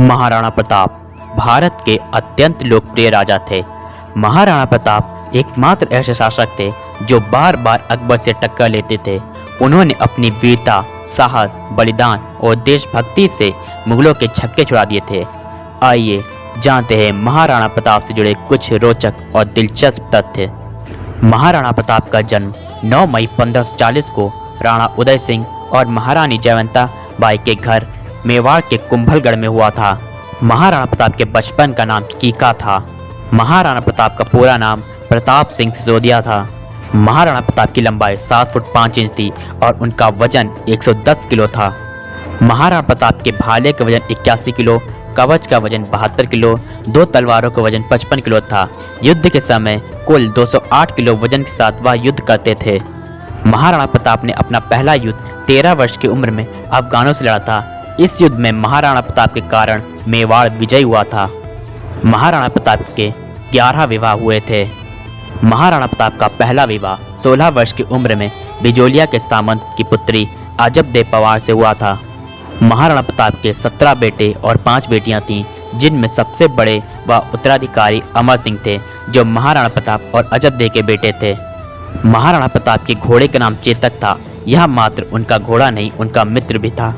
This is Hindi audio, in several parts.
महाराणा प्रताप भारत के अत्यंत लोकप्रिय राजा थे। महाराणा प्रताप एकमात्र ऐसे शासक थे जो बार बार अकबर से टक्कर लेते थे। उन्होंने अपनी वीरता, साहस, बलिदान और देशभक्ति से मुगलों के छक्के छुड़ा दिए थे। आइए जानते हैं महाराणा प्रताप से जुड़े कुछ रोचक और दिलचस्प तथ्य। महाराणा प्रताप का जन्म 9 मई 1540 को राणा उदय सिंह और महारानी जयवंता बाई के घर मेवाड़ के कुंभलगढ़ में हुआ था। महाराणा प्रताप के बचपन का नाम कीका था। महाराणा प्रताप का पूरा नाम प्रताप सिंह सिसोदिया था। महाराणा प्रताप की लंबाई 7 फुट 5 इंच थी और उनका वजन 110 किलो था। महाराणा प्रताप के भाले का वजन 81 किलो, कवच का वजन 72 किलो, 2 तलवारों का वजन 55 किलो था। युद्ध के समय कुल 208 किलो वजन के साथ वह युद्ध करते थे। महाराणा प्रताप ने अपना पहला युद्ध 13 वर्ष की उम्र में अफगानों से लड़ा था। इस युद्ध में महाराणा प्रताप के कारण मेवाड़ विजयी हुआ था। महाराणा प्रताप के 11 विवाह हुए थे। महाराणा प्रताप का पहला विवाह 16 वर्ष की उम्र में बिजोलिया के सामंत की पुत्री अजब देव पवार से हुआ था। महाराणा प्रताप के 17 बेटे और 5 बेटियां थीं, जिनमें सबसे बड़े व उत्तराधिकारी अमर सिंह थे, जो महाराणा प्रताप और अजब देव के बेटे थे। महाराणा प्रताप के घोड़े का नाम चेतक था। यह मात्र उनका घोड़ा नहीं, उनका मित्र भी था।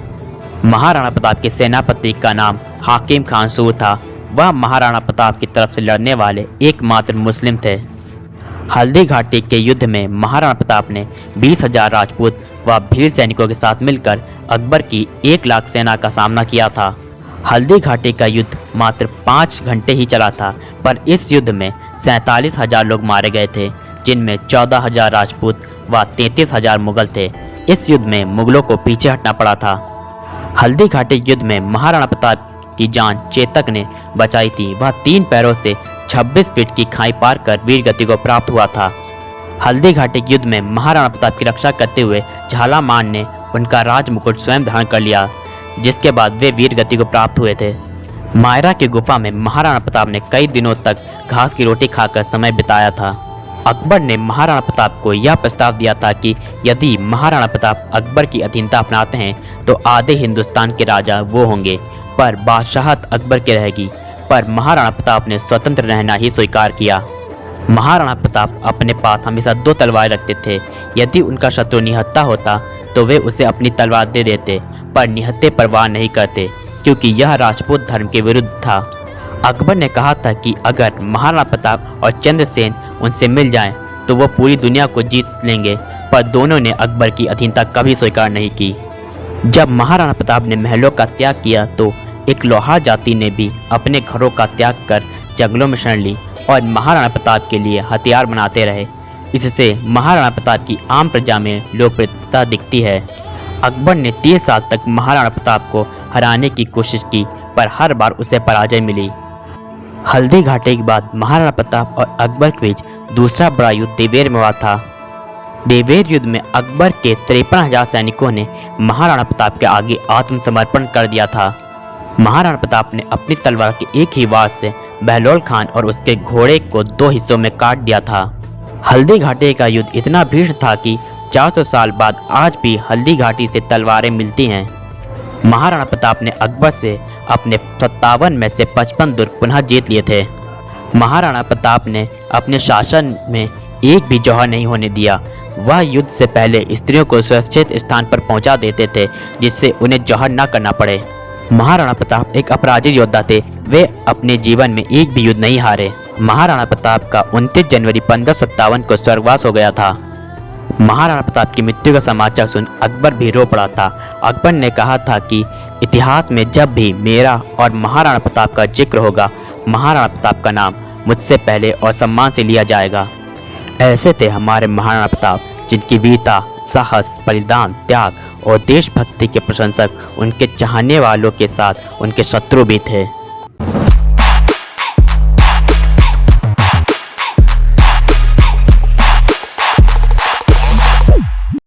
महाराणा प्रताप के सेनापति का नाम हाकिम खान सूर था। वह महाराणा प्रताप की तरफ से लड़ने वाले एकमात्र मुस्लिम थे। हल्दी घाटी के युद्ध में महाराणा प्रताप ने 20,000 राजपूत व भील सैनिकों के साथ मिलकर अकबर की 1 लाख सेना का सामना किया था। हल्दी घाटी का युद्ध मात्र 5 घंटे ही चला था, पर इस युद्ध में 47,000 लोग मारे गए थे, जिनमें 14,000 राजपूत व 33,000 मुगल थे। इस युद्ध में मुगलों को पीछे हटना पड़ा था। हल्दी घाटी युद्ध में महाराणा प्रताप की जान चेतक ने बचाई थी। वह 3 पैरों से 26 फीट की खाई पार कर वीर गति को प्राप्त हुआ था। हल्दी घाटी युद्ध में महाराणा प्रताप की रक्षा करते हुए झालामान ने उनका राज मुकुट स्वयं धारण कर लिया, जिसके बाद वे वीर गति को प्राप्त हुए थे। मायरा की गुफा में महाराणा प्रताप ने कई दिनों तक घास की रोटी खाकर समय बिताया था। अकबर ने महाराणा प्रताप को यह प्रस्ताव दिया था कि यदि महाराणा प्रताप अकबर की अधीनता अपनाते हैं तो आधे हिंदुस्तान के राजा वो होंगे, पर बादशाहत अकबर के रहेगी। पर महाराणा प्रताप ने स्वतंत्र रहना ही स्वीकार किया। महाराणा प्रताप अपने पास हमेशा 2 तलवार रखते थे। यदि उनका शत्रु निहत्था होता तो वे उसे अपनी तलवार दे देते, पर निहत्थे पर वार नहीं करते, क्योंकि यह राजपूत धर्म के विरुद्ध था। अकबर ने कहा था कि अगर महाराणा प्रताप और चंद्रसेन उनसे मिल जाएं तो वो पूरी दुनिया को जीत लेंगे, पर दोनों ने अकबर की अधीनता कभी स्वीकार नहीं की। जब महाराणा प्रताप ने महलों का त्याग किया तो एक लोहार जाति ने भी अपने घरों का त्याग कर जंगलों में शरण ली और महाराणा प्रताप के लिए हथियार बनाते रहे। इससे महाराणा प्रताप की आम प्रजा में लोकप्रियता दिखती है। अकबर ने 30 साल तक महाराणा प्रताप को हराने की कोशिश की, पर हर बार उसे पराजय मिली। हल्दी घाटी के बाद महाराणा प्रताप और अकबर के बीच दूसरा बड़ा युद्ध देवेर में हुआ था। देवेर युद्ध में अकबर के 53,000 सैनिकों ने महाराणा प्रताप के आगे आत्मसमर्पण कर दिया था। महाराणा प्रताप ने अपनी तलवार के एक ही वार से बहलोल खान और उसके घोड़े को 2 हिस्सों में काट दिया था। हल्दी घाटी का युद्ध इतना भीषण था कि 400 साल बाद आज भी हल्दी घाटी से तलवारें मिलती हैं। महाराणा प्रताप ने अकबर से अपने 57 में से 55 दुर्ग पुनः जीत लिए थे। महाराणा प्रताप ने अपने शासन में एक भी जौहर नहीं होने दिया। वह युद्ध से पहले स्त्रियों को सुरक्षित स्थान पर पहुंचा देते थे, जिससे उन्हें जौहर न करना पड़े। महाराणा प्रताप एक अपराजित योद्धा थे। वे अपने जीवन में एक भी युद्ध नहीं हारे। महाराणा प्रताप का 29 जनवरी 1557 को स्वर्गवास हो गया था। महाराणा प्रताप की मृत्यु का समाचार सुन अकबर भी रो पड़ा था। अकबर ने कहा था कि इतिहास में जब भी मेरा और महाराणा प्रताप का जिक्र होगा, महाराणा प्रताप का नाम मुझसे पहले और सम्मान से लिया जाएगा। ऐसे थे हमारे महाराणा प्रताप, जिनकी वीरता, साहस, बलिदान, त्याग और देशभक्ति के प्रशंसक उनके चाहने वालों के साथ उनके शत्रु भी थे।